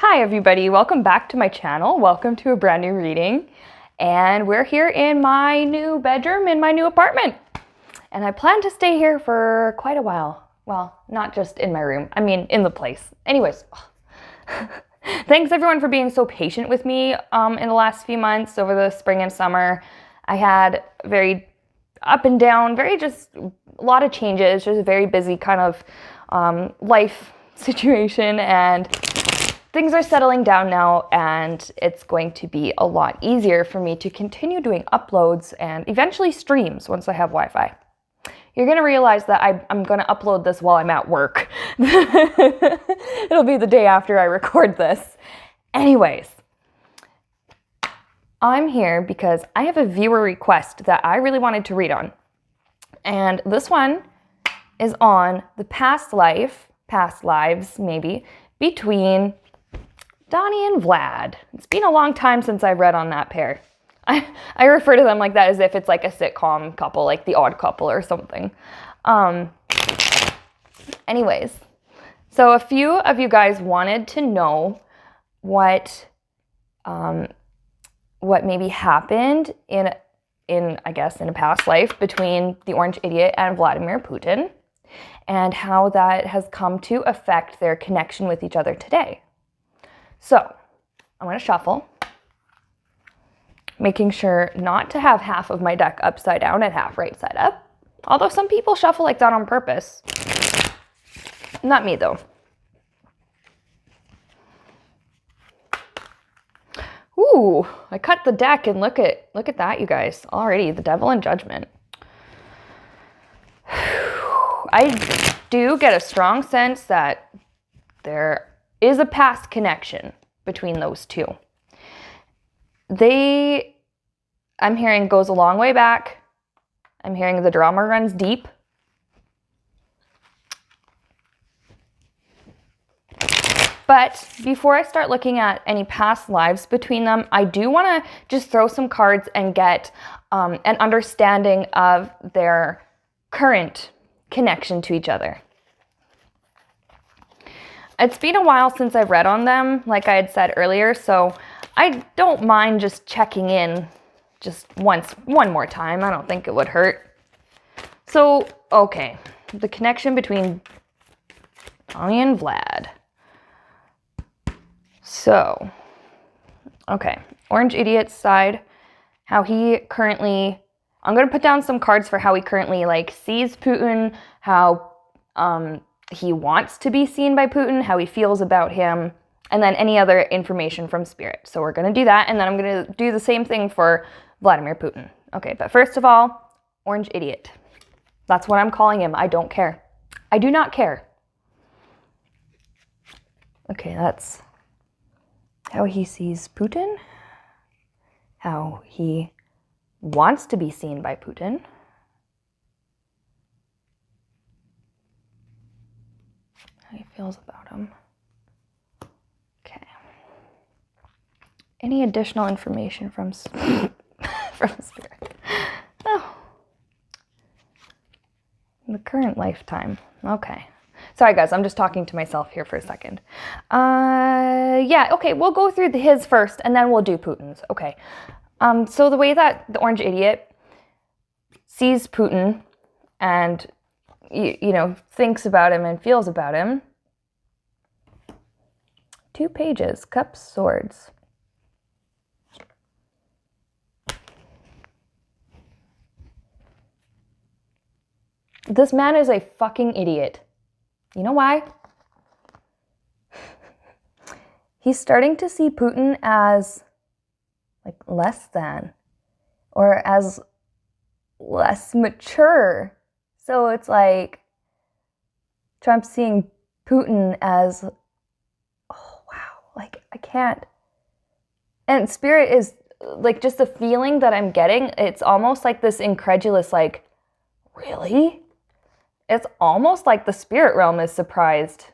Hi everybody, welcome back to my channel. Welcome to a brand new reading. And we're here in my new bedroom in my new apartment. And I plan to stay here for quite a while. Well, not just in my room, I mean in the place. Anyways, thanks everyone for being so patient with me in the last few months over the spring and summer. I had very up and down, just a lot of changes, just a very busy kind of life situation, and things are settling down now, and it's going to be a lot easier for me to continue doing uploads and eventually streams once I have Wi-Fi. You're going to realize that I'm going to upload this while I'm at work. It'll be the day after I record this. Anyways, I'm here because I have a viewer request that I really wanted to read on. And this one is on the past lives maybe, between Donnie and Vlad. It's been a long time since I've read on that pair. I refer to them like that as if it's like a sitcom couple, like The Odd Couple or something. Anyways, so a few of you guys wanted to know what maybe happened in I guess in a past life between the Orange Idiot and Vladimir Putin, and how that has come to affect their connection with each other today. So, I'm going to shuffle, making sure not to have half of my deck upside down and half right side up. Although some people shuffle like that on purpose. Not me, though. Ooh, I cut the deck, and look at that, you guys. Already, the Devil in Judgment. I do get a strong sense that there is a past connection between those two. I'm hearing, goes a long way back. I'm hearing the drama runs deep. But before I start looking at any past lives between them, I do want to just throw some cards and get an understanding of their current connection to each other. It's been a while since I've read on them, like I had said earlier, so I don't mind just checking in just one more time. I don't think it would hurt. So, okay, the connection between Donnie and Vlad. So, okay, Orange Idiot's side, how he currently, I'm going to put down some cards for how he currently sees Putin, how he wants to be seen by Putin, how he feels about him, and then any other information from Spirit. So we're going to do that, and then I'm going to do the same thing for Vladimir Putin. Okay, but first of all, Orange Idiot. That's what I'm calling him. I don't care. I do not care. Okay, that's how he sees Putin, how he wants to be seen by Putin, how he feels about him. Okay. Any additional information from Spirit? Oh. The current lifetime. Okay. Sorry guys, I'm just talking to myself here for a second. Yeah, okay, we'll go through his first and then we'll do Putin's. Okay. So the way that the Orange Idiot sees Putin and you know, thinks about him and feels about him. 2 pages, Cups, Swords. This man is a fucking idiot. You know why? He's starting to see Putin as less than, or as less mature. So it's like Trump's seeing Putin as, oh wow, I can't. And Spirit is just the feeling that I'm getting. It's almost like this incredulous, really? It's almost like the spirit realm is surprised.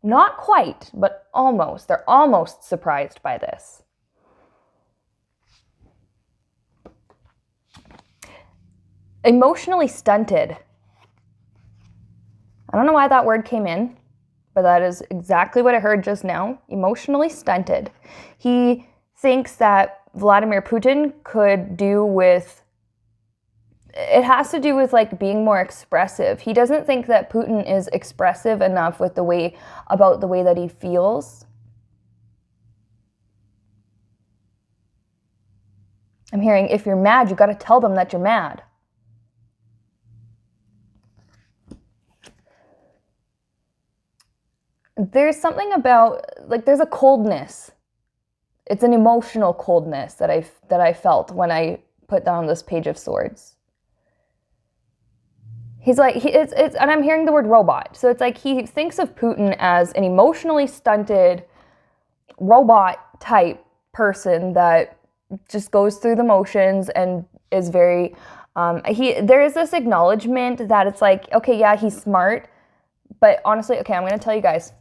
Not quite, but almost. They're almost surprised by this. Emotionally stunted. I don't know why that word came in, but that is exactly what I heard just now. Emotionally stunted. He thinks that Vladimir Putin could do with, it has to do with like being more expressive. He doesn't think that Putin is expressive enough with about the way that he feels. I'm hearing, if you're mad, you got to tell them that you're mad. There's something about, like, there's a coldness. It's an emotional coldness that I felt when I put down this Page of Swords. He's like, and I'm hearing the word robot. So it's like he thinks of Putin as an emotionally stunted robot type person that just goes through the motions and is very, there is this acknowledgement that it's like, okay, yeah, he's smart, but honestly, okay, I'm going to tell you guys,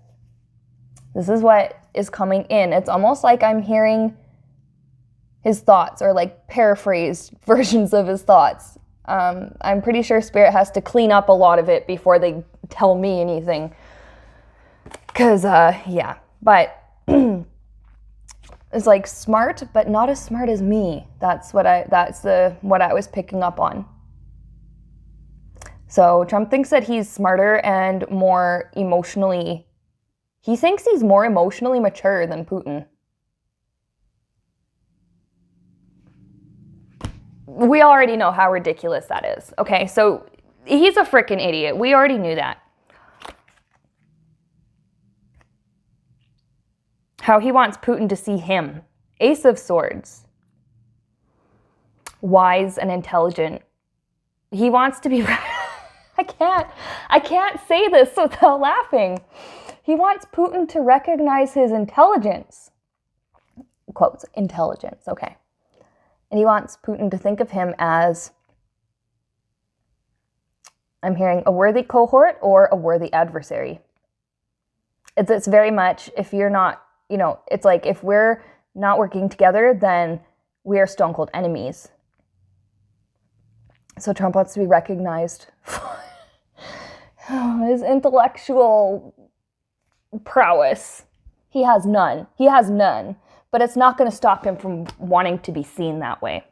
this is what is coming in. It's almost like I'm hearing his thoughts, or like paraphrased versions of his thoughts. I'm pretty sure Spirit has to clean up a lot of it before they tell me anything. Cause yeah, but it's like smart, but not as smart as me. That's what I was picking up on. So Trump thinks that he's smarter and more emotionally, he thinks he's more emotionally mature than Putin. We already know how ridiculous that is. Okay, so he's a freaking idiot. We already knew that. How he wants Putin to see him. Ace of Swords. Wise and intelligent. He wants to be... I can't say this without laughing. He wants Putin to recognize his intelligence. Quotes, intelligence, okay. And he wants Putin to think of him as, I'm hearing, a worthy cohort or a worthy adversary. It's very much, if you're not, it's like if we're not working together, then we are stone cold enemies. So Trump wants to be recognized for his intellectual prowess. He has none. But it's not going to stop him from wanting to be seen that way.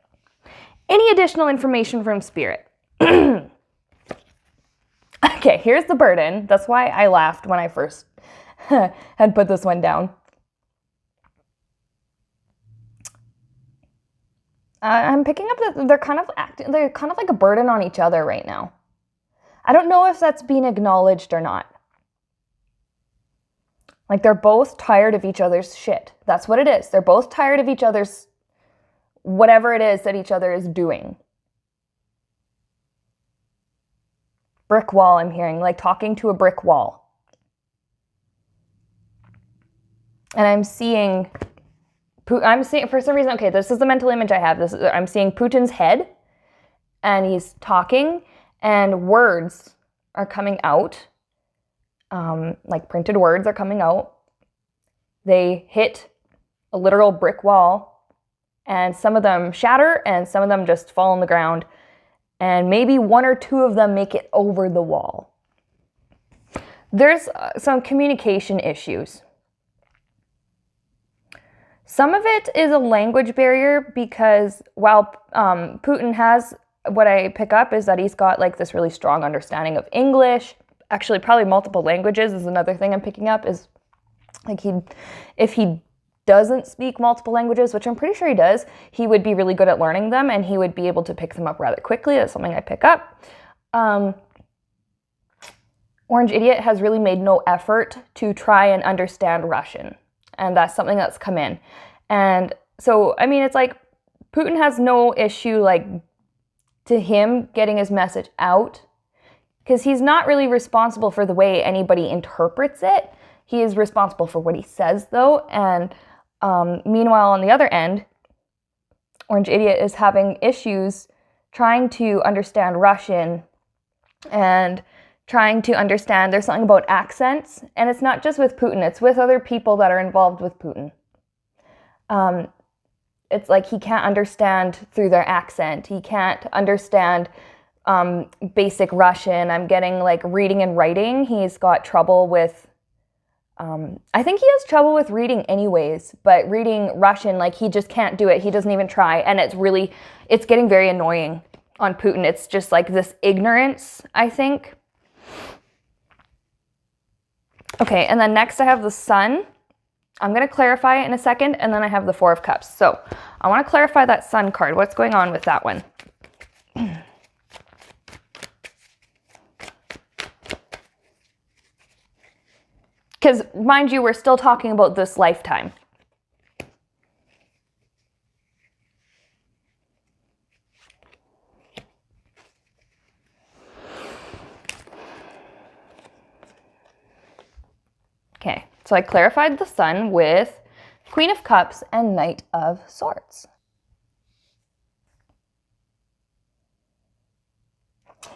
Any additional information from Spirit? Okay, here's the burden. That's why I laughed when I first had put this one down. I'm picking up that they're kind of like a burden on each other right now. I don't know if that's being acknowledged or not. Like, they're both tired of each other's shit. That's what it is. They're both tired of each other's, whatever it is that each other is doing. Brick wall, I'm hearing, like talking to a brick wall. And I'm seeing, for some reason, okay, this is the mental image I have. I'm seeing Putin's head, and he's talking, and words are coming out. Like printed words are coming out. They hit a literal brick wall, and some of them shatter and some of them just fall on the ground, and maybe one or two of them make it over the wall. There's some communication issues. Some of it is a language barrier, because while Putin has, what I pick up is that he's got like this really strong understanding of English. Actually, probably multiple languages is another thing I'm picking up, is like if he doesn't speak multiple languages, which I'm pretty sure he does, he would be really good at learning them, and he would be able to pick them up rather quickly. That's something I pick up. Orange Idiot has really made no effort to try and understand Russian, and that's something that's come in. And so, I mean, it's like Putin has no issue, like, to him getting his message out, because he's not really responsible for the way anybody interprets it. He is responsible for what he says, though. And meanwhile, on the other end, Orange Idiot is having issues trying to understand Russian and trying to understand, there's something about accents. And it's not just with Putin, it's with other people that are involved with Putin. It's like he can't understand through their accent. He can't understand basic Russian. I'm getting like reading and writing. He's got trouble with I think he has trouble with reading anyways, but reading Russian, like he just can't do it. He doesn't even try. And it's getting very annoying on Putin. It's just like this ignorance, I think. Okay, and then next I have the Sun. I'm going to clarify it in a second, and then I have the Four of Cups. So I want to clarify that Sun card. What's going on with that one? Because, mind you, we're still talking about this lifetime. Okay, so I clarified the Sun with Queen of Cups and Knight of Swords.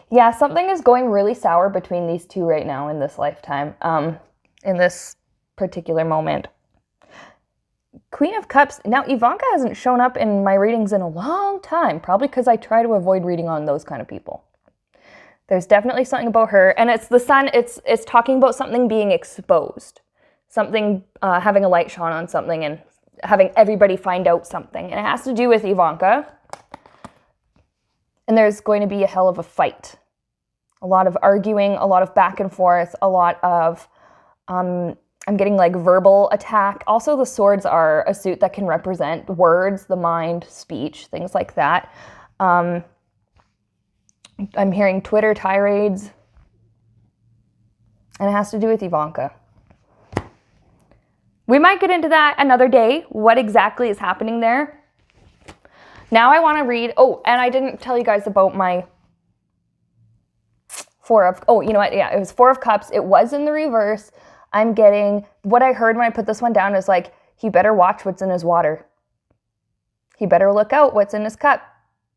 Yeah, something is going really sour between these two right now in this lifetime, in this particular moment. Queen of Cups. Now, Ivanka hasn't shown up in my readings in a long time, probably because I try to avoid reading on those kind of people. There's definitely something about her, and it's the Sun. It's talking about something being exposed, something having a light shone on something, and having everybody find out something. And it has to do with Ivanka. And there's going to be a hell of a fight. A lot of arguing, a lot of back and forth, a lot of, I'm getting like verbal attack. Also, the swords are a suit that can represent words, the mind, speech, things like that. I'm hearing Twitter tirades. And it has to do with Ivanka. We might get into that another day, what exactly is happening there. Now I want to read, oh, and I didn't tell you guys about my you know what? Yeah, it was Four of Cups. It was in the reverse. I'm getting, what I heard when I put this one down is like, he better watch what's in his water. He better look out what's in his cup.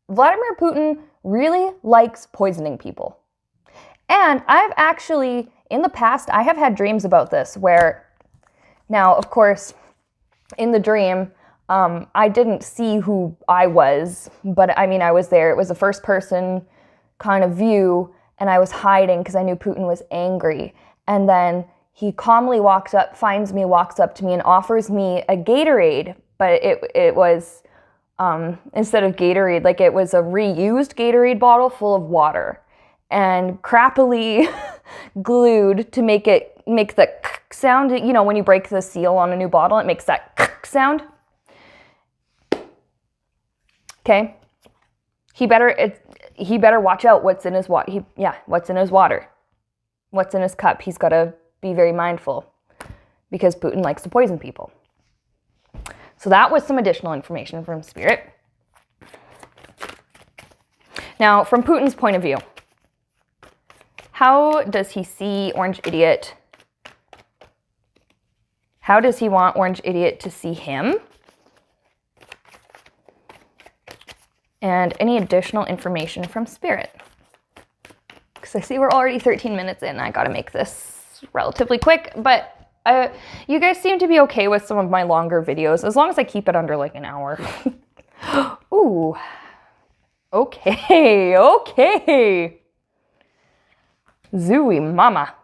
Vladimir Putin really likes poisoning people. And I've actually, in the past, I have had dreams about this where, now, of course, in the dream, I didn't see who I was, but I mean, I was there. It was a first person kind of view, and I was hiding because I knew Putin was angry. And then he calmly walks up, finds me, walks up to me, and offers me a Gatorade, but it was, instead of Gatorade, like it was a reused Gatorade bottle full of water and crappily glued to make the sound. You know, when you break the seal on a new bottle, it makes that sound. Okay, he better watch out what's in his water. What's in his water, what's in his cup. He's got to be very mindful because Putin likes to poison people. So that was some additional information from Spirit. Now, from Putin's point of view, how does he see Orange Idiot? How does he want Orange Idiot to see him? And any additional information from Spirit. Because I see we're already 13 minutes in. I got to make this relatively quick, but you guys seem to be okay with some of my longer videos, as long as I keep it under like an hour. Ooh. Okay. Zooey mama.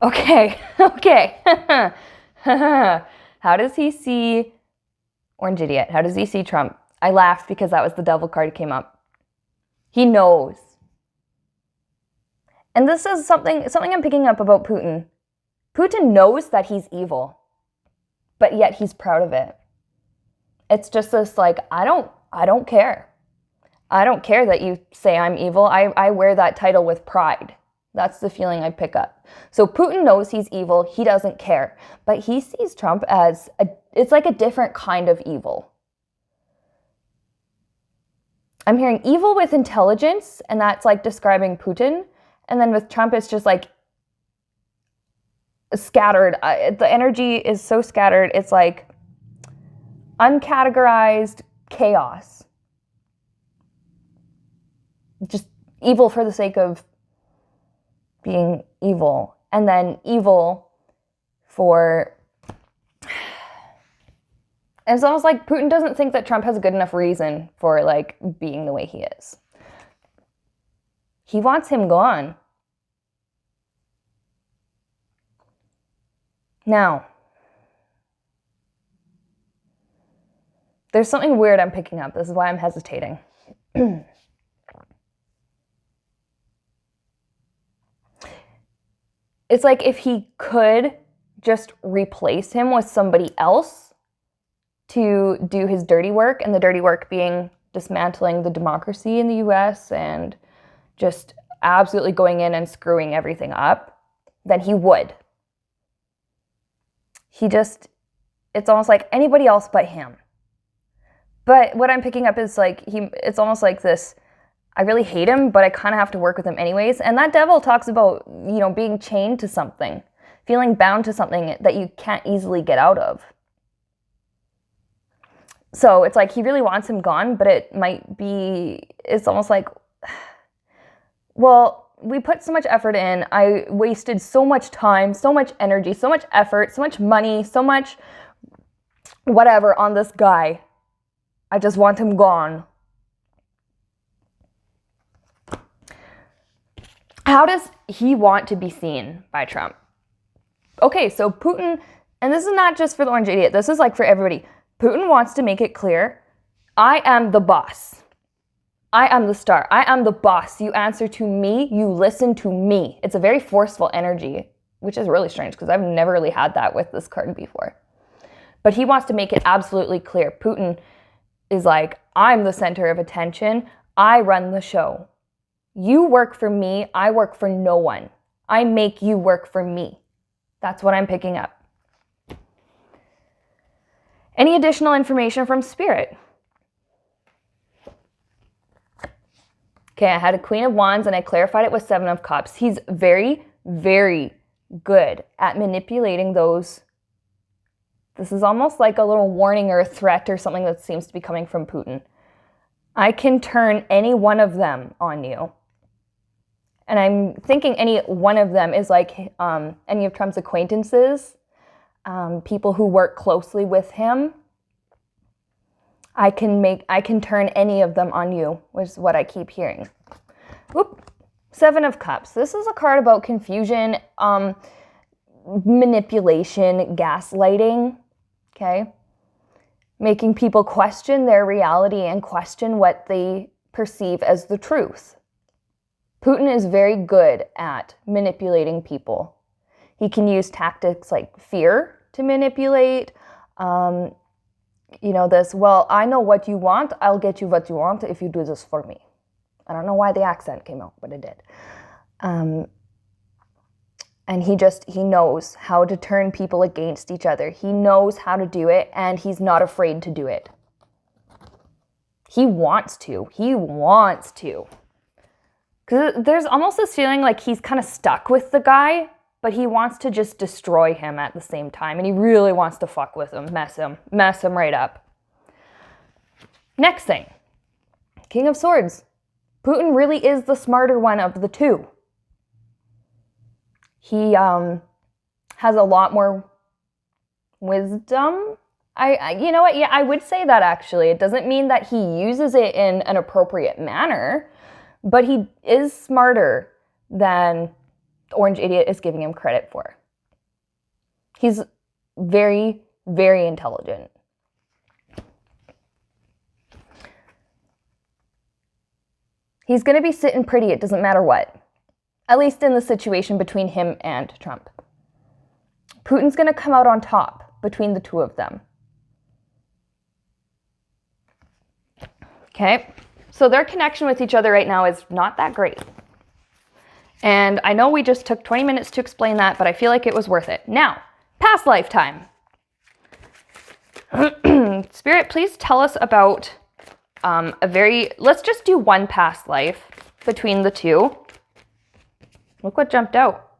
Okay. How does he see Orange Idiot? How does he see Trump? I laughed because that was the devil card that came up. He knows. And this is something I'm picking up about Putin. Putin knows that he's evil, but yet he's proud of it. It's just this like, I don't care. I don't care that you say I'm evil. I wear that title with pride. That's the feeling I pick up. So Putin knows he's evil. He doesn't care. But he sees Trump as, it's like a different kind of evil. I'm hearing evil with intelligence, and that's like describing Putin. And then with Trump, it's just like scattered. The energy is so scattered. It's like uncategorized chaos. Just evil for the sake of being evil. and then evil for... It's almost like Putin doesn't think that Trump has a good enough reason for, like, being the way he is. He wants him gone. Now, there's something weird I'm picking up. This is why I'm hesitating. It's like if he could just replace him with somebody else to do his dirty work, and the dirty work being dismantling the democracy in the US and just absolutely going in and screwing everything up, then he would. It's almost like anybody else but him. But what I'm picking up is like, it's almost like this, I really hate him, but I kind of have to work with him anyways. And that devil talks about, being chained to something, feeling bound to something that you can't easily get out of. So it's like he really wants him gone, but it's almost like, well, we put so much effort in. I wasted so much time, so much energy, so much effort, so much money, so much whatever on this guy. I just want him gone. How does he want to be seen by Trump? Okay, so Putin, and this is not just for the orange idiot, this is like for everybody. Putin wants to make it clear, I am the boss. I am the star. I am the boss. You answer to me. You listen to me. It's a very forceful energy, which is really strange because I've never really had that with this card before. But he wants to make it absolutely clear. Putin is like, I'm the center of attention. I run the show. You work for me. I work for no one. I make you work for me. That's what I'm picking up. Any additional information from Spirit? Okay, I had a Queen of Wands and I clarified it with Seven of Cups. He's very, very good at manipulating those. This is almost like a little warning or a threat or something that seems to be coming from Putin. I can turn any one of them on you. And I'm thinking any one of them is like any of Trump's acquaintances, people who work closely with him. I can turn any of them on you, which is what I keep hearing. Oop. Seven of Cups. This is a card about confusion, manipulation, gaslighting, okay? Making people question their reality and question what they perceive as the truth. Putin is very good at manipulating people. He can use tactics like fear to manipulate, well, I know what you want. I'll get you what you want if you do this for me. I don't know why the accent came out, but it did. And he knows how to turn people against each other. He knows how to do it, and he's not afraid to do it. He wants to. Because there's almost this feeling like he's kind of stuck with the guy, but he wants to just destroy him at the same time. And he really wants to fuck with him, mess him right up. Next thing, King of Swords. Putin really is the smarter one of the two. He has a lot more wisdom. You know what? Yeah, I would say that actually. It doesn't mean that he uses it in an appropriate manner, but he is smarter than the orange idiot is giving him credit for. He's very, very intelligent. He's going to be sitting pretty, it doesn't matter what. At least in the situation between him and Trump. Putin's going to come out on top between the two of them. Okay, so their connection with each other right now is not that great. And I know we just took 20 minutes to explain that, but I feel like it was worth it. Now, past lifetime. Spirit, please tell us about let's just do one past life between the two. Look what jumped out.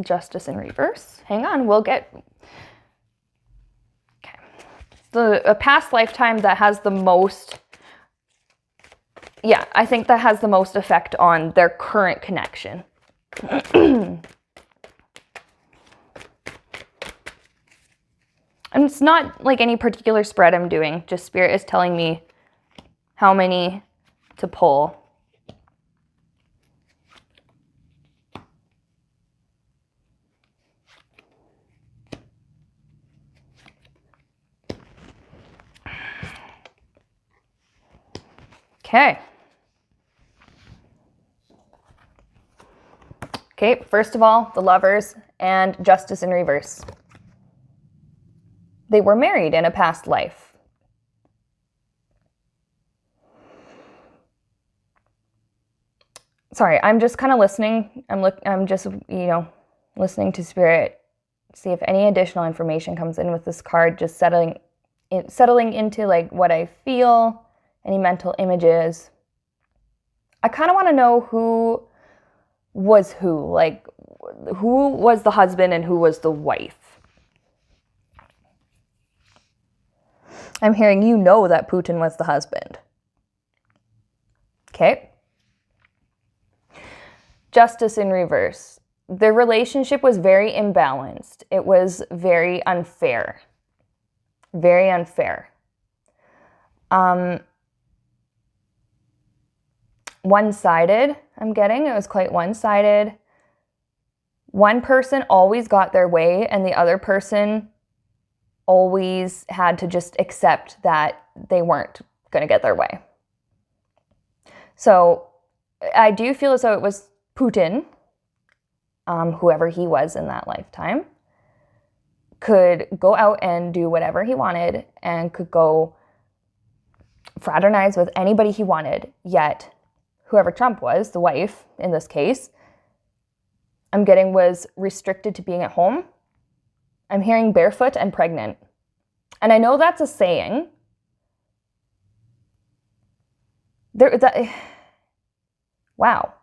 Justice in reverse. Hang on, we'll get... Okay. A past lifetime that has the most yeah, I think that has the most effect on their current connection. And it's not like any particular spread I'm doing, just Spirit is telling me how many to pull. Okay. Okay, first of all, the Lovers and Justice in reverse. They were married in a past life. Sorry, I'm just kind of listening. I'm just, listening to Spirit, see if any additional information comes in with this card, just settling into like what I feel, any mental images. I kind of want to know who was who, like who was the husband and who was the wife. I'm hearing that Putin was the husband. Okay. Justice in reverse. Their relationship was very imbalanced. It was very unfair. Very unfair. One-sided, I'm getting. It was quite one-sided. One person always got their way, and the other person always had to just accept that they weren't going to get their way. So I do feel as though it was Putin, whoever he was in that lifetime, could go out and do whatever he wanted and could go fraternize with anybody he wanted, yet whoever Trump was, the wife in this case, I'm getting was restricted to being at home. I'm hearing barefoot and pregnant. And I know that's a saying. Wow.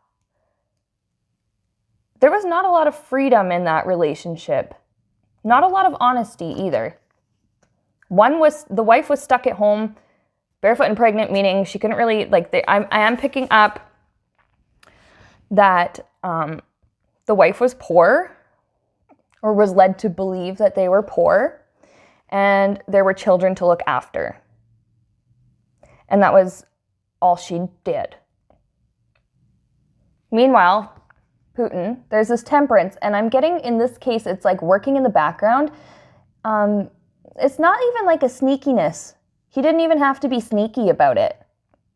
There was not a lot of freedom in that relationship. Not a lot of honesty either. The wife was stuck at home, barefoot and pregnant, meaning she couldn't really, I am picking up that the wife was poor, or was led to believe that they were poor, and there were children to look after. And that was all she did. Meanwhile, Putin, there's this temperance, and I'm getting, in this case, it's like working in the background. It's not even like a sneakiness. He didn't even have to be sneaky about it.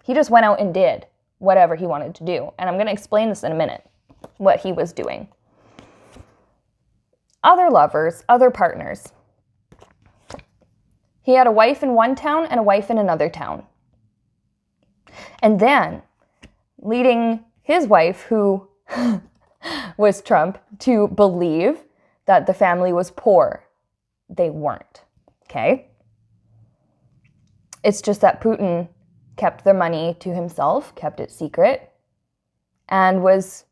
He just went out and did whatever he wanted to do. And I'm going to explain this in a minute, what he was doing. Other lovers, other partners. He had a wife in one town and a wife in another town. And then leading his wife, who was Trump, to believe that the family was poor. They weren't, okay? It's just that Putin kept their money to himself, kept it secret, and was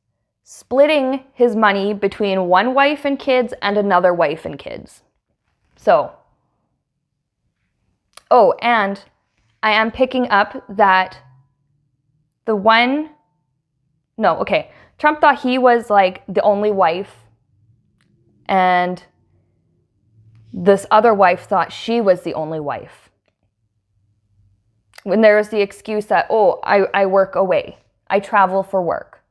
splitting his money between one wife and kids and another wife and kids. So, and I am picking up that Trump thought he was like the only wife, and this other wife thought she was the only wife. When there was the excuse that, I work away. I travel for work.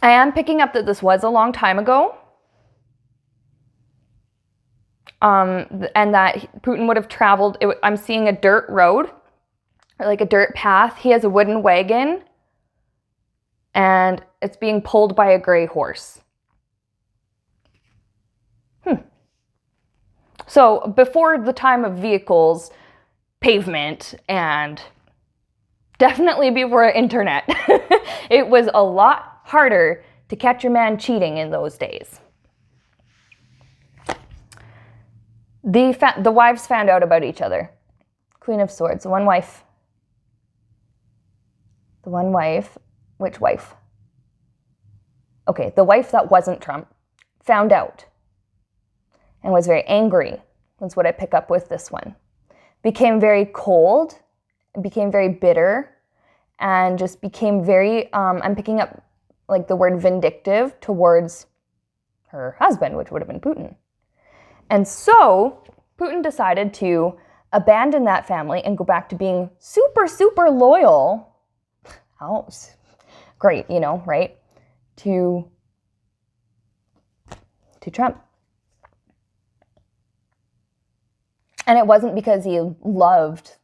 I am picking up that this was a long time ago. And that Putin would have traveled, I'm seeing a dirt road, or like a dirt path. He has a wooden wagon, and it's being pulled by a gray horse. So before the time of vehicles, pavement, and definitely before internet, it was a lot harder to catch your man cheating in those days. The wives found out about each other. Queen of Swords, one wife. The one wife, which wife? Okay, the wife that wasn't Trump found out and was very angry. That's what I pick up with this one. Became very cold became very bitter and just became very, I'm picking up like the word vindictive towards her husband, which would have been Putin. And so Putin decided to abandon that family and go back to being super, super loyal. Oh, great, you know, right? To Trump. And it wasn't because he loved,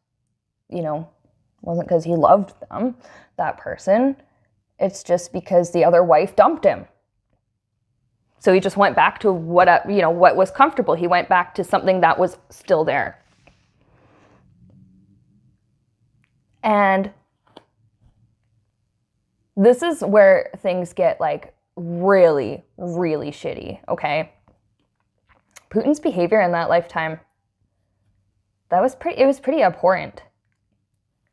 you know, wasn't because he loved them, that person. It's just because the other wife dumped him. So he just went back to what was comfortable. He went back to something that was still there. And this is where things get like really, really shitty, okay? Putin's behavior in that lifetime, it was pretty abhorrent.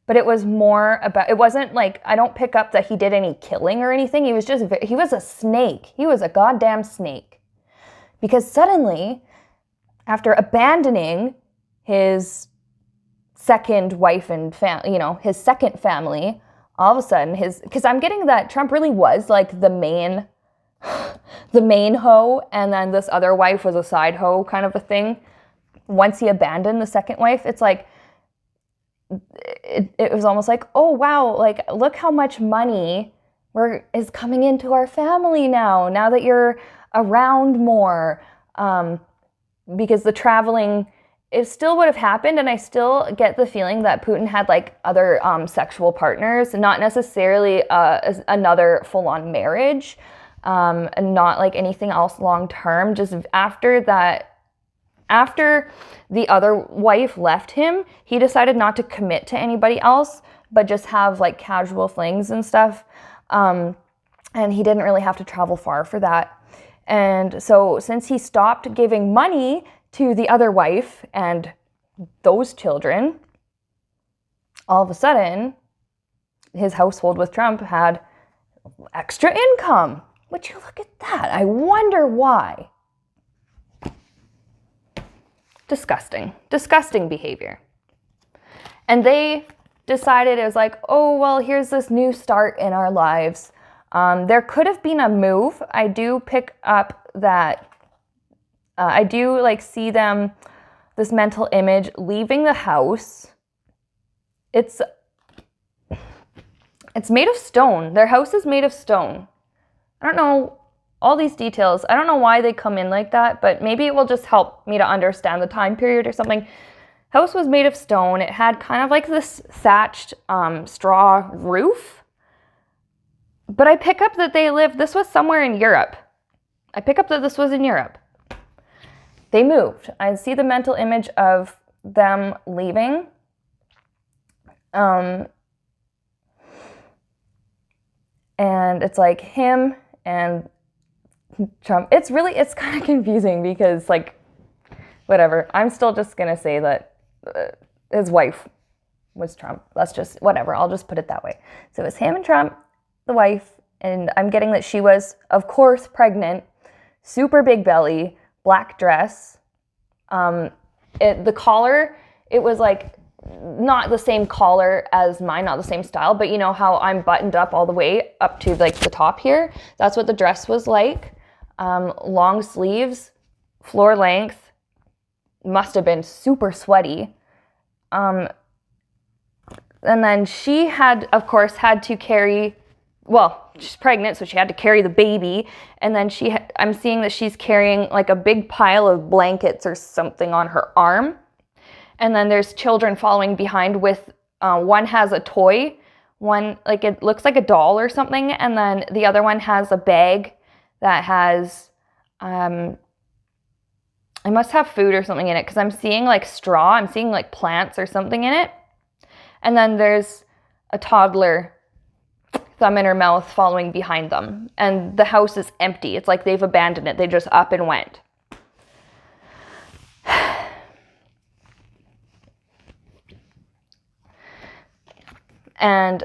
But it was more about, it wasn't like, I don't pick up that he did any killing or anything. He was a snake. He was a goddamn snake. Because suddenly, after abandoning his second wife and his second family, all of a sudden because I'm getting that Trump really was like the main hoe, and then this other wife was a side hoe kind of a thing. Once he abandoned the second wife, it's like, it was almost like, oh wow, like look how much money is coming into our family now that you're around more, because the traveling, it still would have happened, and I still get the feeling that Putin had like other sexual partners, not necessarily another full-on marriage, and not like anything else long-term. Just after the other wife left him, he decided not to commit to anybody else, but just have like casual flings and stuff. And he didn't really have to travel far for that. And so since he stopped giving money to the other wife and those children, all of a sudden, his household with Trump had extra income. Would you look at that? I wonder why. Disgusting behavior. And they decided, it was like, oh, well, here's this new start in our lives. There could have been a move. I do pick up that, I do like see them, this mental image, leaving the house. It's made of stone. Their house is made of stone. I don't know all these details. I don't know why they come in like that, but maybe it will just help me to understand the time period or something. House was made of stone. It had kind of like this thatched straw roof. But I pick up that this was somewhere in Europe. I pick up that this was in Europe. They moved. I see the mental image of them leaving. And it's like him and Trump. It's kind of confusing because, like, whatever. I'm still just going to say that his wife was Trump. That's just, whatever. I'll just put it that way. So it was him and Trump, the wife, and I'm getting that she was, of course, pregnant, super big belly, black dress. The collar, it was like not the same collar as mine, not the same style, but you know how I'm buttoned up all the way up to like the top here? That's what the dress was like. Long sleeves, floor length, must have been super sweaty. And then she had, of course, to carry, well, she's pregnant, so she had to carry the baby. And then I'm seeing that she's carrying like a big pile of blankets or something on her arm. And then there's children following behind with, one has a toy, one, like it looks like a doll or something. And then the other one has a bag that has, I must have food or something in it because I'm seeing like straw, I'm seeing like plants or something in it. And then there's a toddler, thumb in her mouth, following behind them. And the house is empty. It's like they've abandoned it. They just up and went. And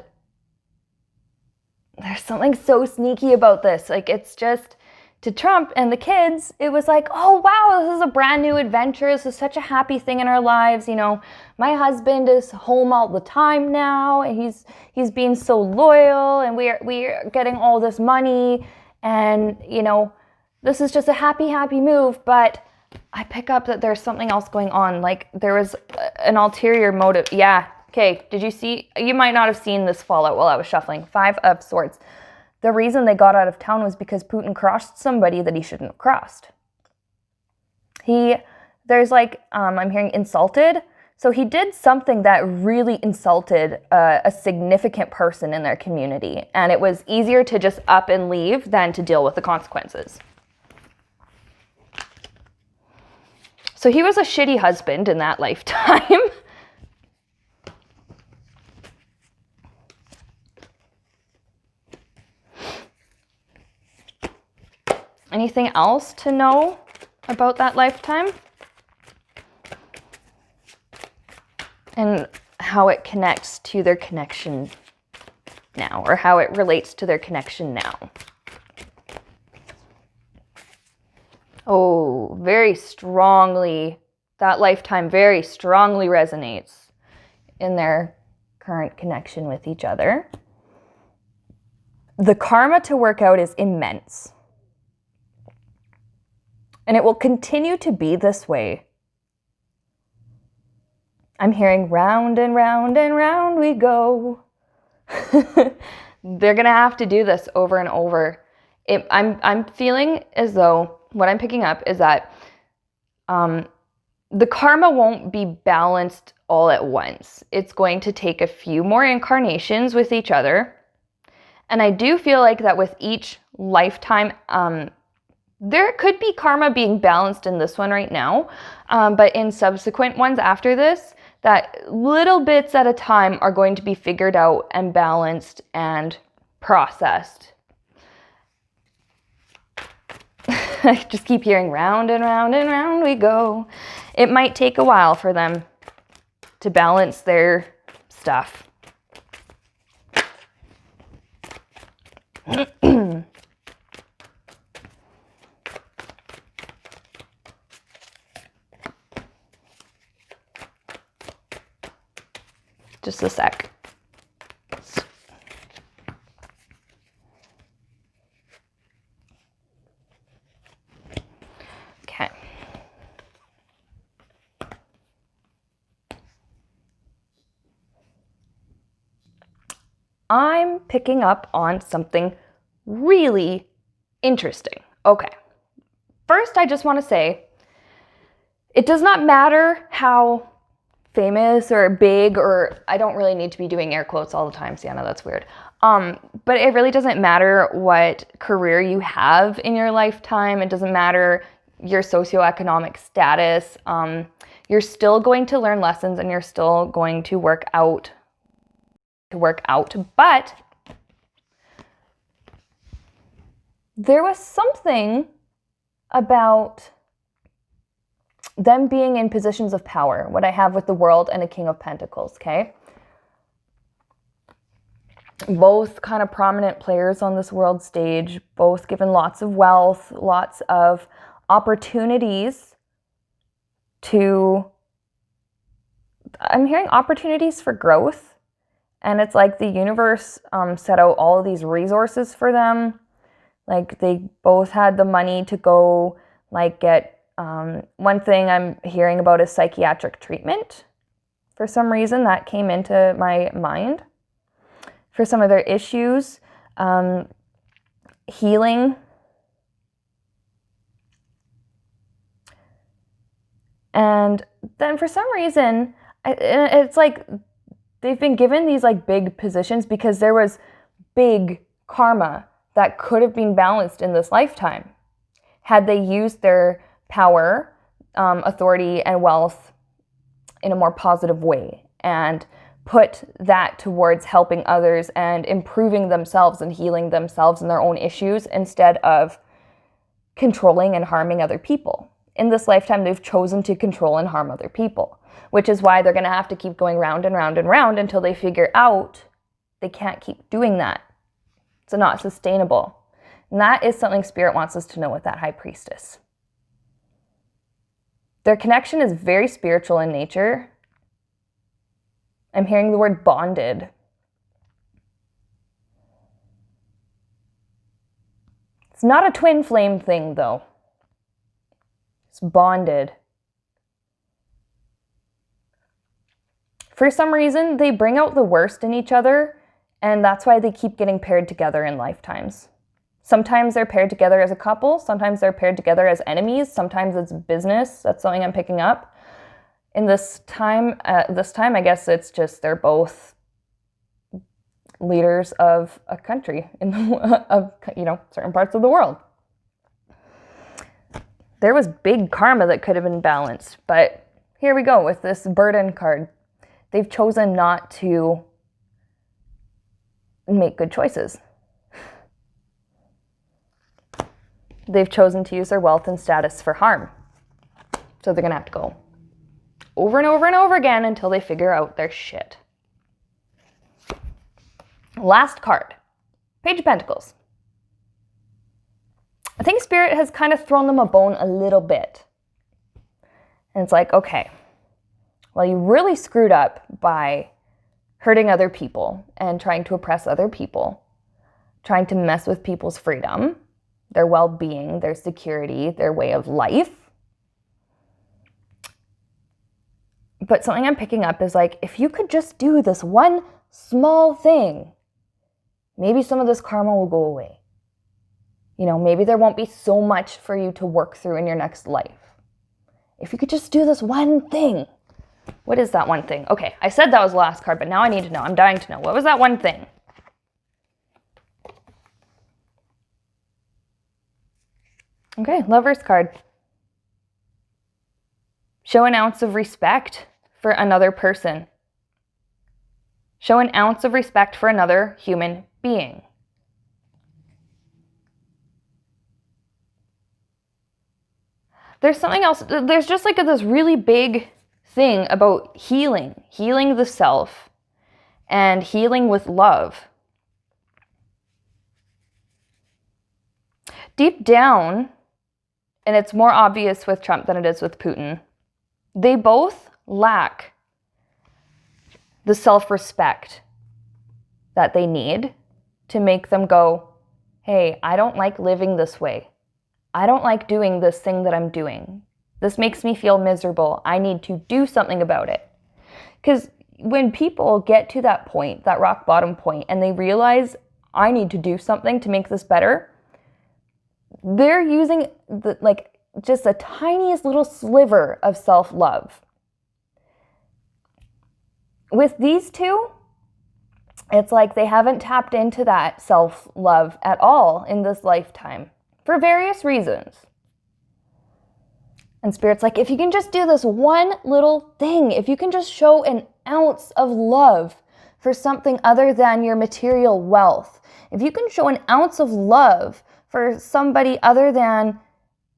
there's something so sneaky about this. Like, it's just, to Trump and the kids, it was like, oh wow, this is a brand new adventure. This is such a happy thing in our lives. You know, my husband is home all the time now, and he's being so loyal, and we're getting all this money, and you know, this is just a happy move. But I pick up that there's something else going on. Like there was an ulterior motive. Yeah. Okay. Did you see? You might not have seen this fallout while I was shuffling. 5 of Swords. The reason they got out of town was because Putin crossed somebody that he shouldn't have crossed. There's like, I'm hearing insulted. So he did something that really insulted a significant person in their community. And it was easier to just up and leave than to deal with the consequences. So he was a shitty husband in that lifetime. Anything else to know about that lifetime? And how it connects to their connection now, or how it relates to their connection now. Oh, very strongly, that lifetime very strongly resonates in their current connection with each other. The karma to work out is immense. And it will continue to be this way. I'm hearing round and round and round we go. They're going to have to do this over and over. I'm feeling as though what I'm picking up is that the karma won't be balanced all at once. It's going to take a few more incarnations with each other. And I do feel like that with each lifetime, there could be karma being balanced in this one right now, but in subsequent ones after this, that little bits at a time are going to be figured out and balanced and processed. I just keep hearing round and round and round we go. It might take a while for them to balance their stuff. Just a sec. Okay. I'm picking up on something really interesting. Okay. First, I just want to say, it does not matter how famous or big, or I don't really need to be doing air quotes all the time, Sienna, that's weird. But it really doesn't matter what career you have in your lifetime. It doesn't matter your socioeconomic status. You're still going to learn lessons and you're still going to work out. But there was something about them being in positions of power, what I have with the World and a King of Pentacles, okay? Both kind of prominent players on this world stage, both given lots of wealth, lots of opportunities to, I'm hearing opportunities for growth. And it's like the universe set out all of these resources for them. Like they both had the money to go like get, one thing I'm hearing about is psychiatric treatment. For some reason that came into my mind. For some of their issues, healing. And then for some reason, it's like they've been given these like big positions because there was big karma that could have been balanced in this lifetime had they used their power, authority, and wealth in a more positive way and put that towards helping others and improving themselves and healing themselves and their own issues instead of controlling and harming other people. In this lifetime, they've chosen to control and harm other people, which is why they're going to have to keep going round and round and round until they figure out they can't keep doing that. It's not sustainable. And that is something Spirit wants us to know with that High Priestess. Their connection is very spiritual in nature. I'm hearing the word bonded. It's not a twin flame thing, though. It's bonded. For some reason, they bring out the worst in each other, and that's why they keep getting paired together in lifetimes. Sometimes they're paired together as a couple. Sometimes they're paired together as enemies. Sometimes it's business. That's something I'm picking up. In this time, I guess it's just they're both leaders of a country of certain parts of the world. There was big karma that could have been balanced, but here we go with this burden card. They've chosen not to make good choices. They've chosen to use their wealth and status for harm. So they're going to have to go over and over and over again until they figure out their shit. Last card, Page of Pentacles. I think Spirit has kind of thrown them a bone a little bit. And it's like, okay, well, you really screwed up by hurting other people and trying to oppress other people, trying to mess with people's freedom, their well-being, their security, their way of life. But something I'm picking up is like, if you could just do this one small thing, maybe some of this karma will go away. Maybe there won't be so much for you to work through in your next life. If you could just do this one thing. What is that one thing? Okay, I said that was the last card, but now I need to know. I'm dying to know. What was that one thing? Okay, Lover's card. Show an ounce of respect for another person. Show an ounce of respect for another human being. There's something else. There's just like this really big thing about healing the self and healing with love. Deep down, and it's more obvious with Trump than it is with Putin, they both lack the self-respect that they need to make them go, hey, I don't like living this way. I don't like doing this thing that I'm doing. This makes me feel miserable. I need to do something about it. Because when people get to that point, that rock bottom point, and they realize, I need to do something to make this better, they're using just the tiniest little sliver of self-love. With these two, it's like they haven't tapped into that self-love at all in this lifetime for various reasons. And Spirit's like, if you can just do this one little thing, if you can just show an ounce of love for something other than your material wealth, if you can show an ounce of love for somebody other than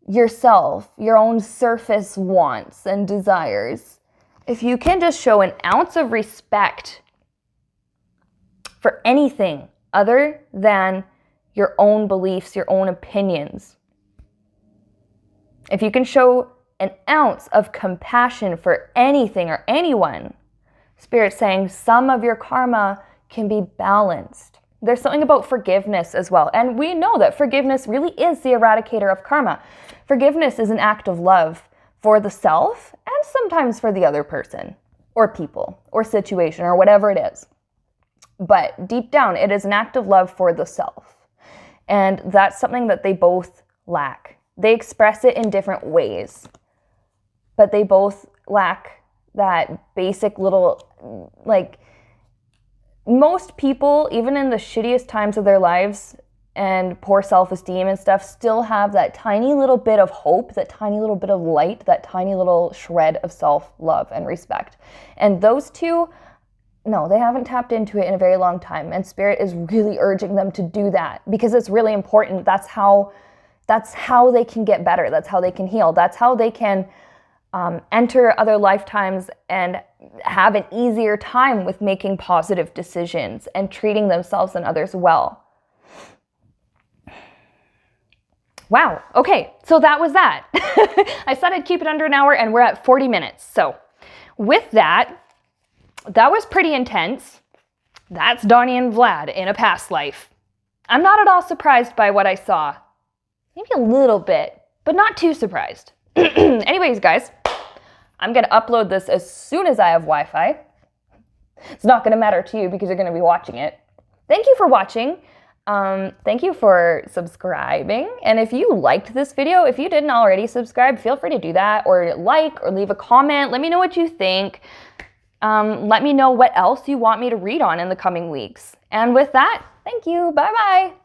yourself, your own surface wants and desires, if you can just show an ounce of respect for anything other than your own beliefs, your own opinions, if you can show an ounce of compassion for anything or anyone, Spirit's saying some of your karma can be balanced. There's something about forgiveness as well. And we know that forgiveness really is the eradicator of karma. Forgiveness is an act of love for the self and sometimes for the other person or people or situation or whatever it is. But deep down, it is an act of love for the self. And that's something that they both lack. They express it in different ways, but they both lack that basic little, most people, even in the shittiest times of their lives and poor self-esteem and stuff, still have that tiny little bit of hope, that tiny little bit of light, that tiny little shred of self-love and respect. And those two, no, they haven't tapped into it in a very long time. And Spirit is really urging them to do that because it's really important. That's how they can get better. That's how they can heal. That's how they can enter other lifetimes and have an easier time with making positive decisions and treating themselves and others well. Wow. Okay. So that was that. I said I'd keep it under an hour and we're at 40 minutes. So with that, that was pretty intense. That's Donnie and Vlad in a past life. I'm not at all surprised by what I saw. Maybe a little bit, but not too surprised. Anyways, guys, I'm going to upload this as soon as I have Wi-Fi. It's not going to matter to you because you're going to be watching it. Thank you for watching. Thank you for subscribing. And if you liked this video, if you didn't already subscribe, feel free to do that, or like, or leave a comment. Let me know what you think. Let me know what else you want me to read on in the coming weeks. And with that, thank you. Bye-bye.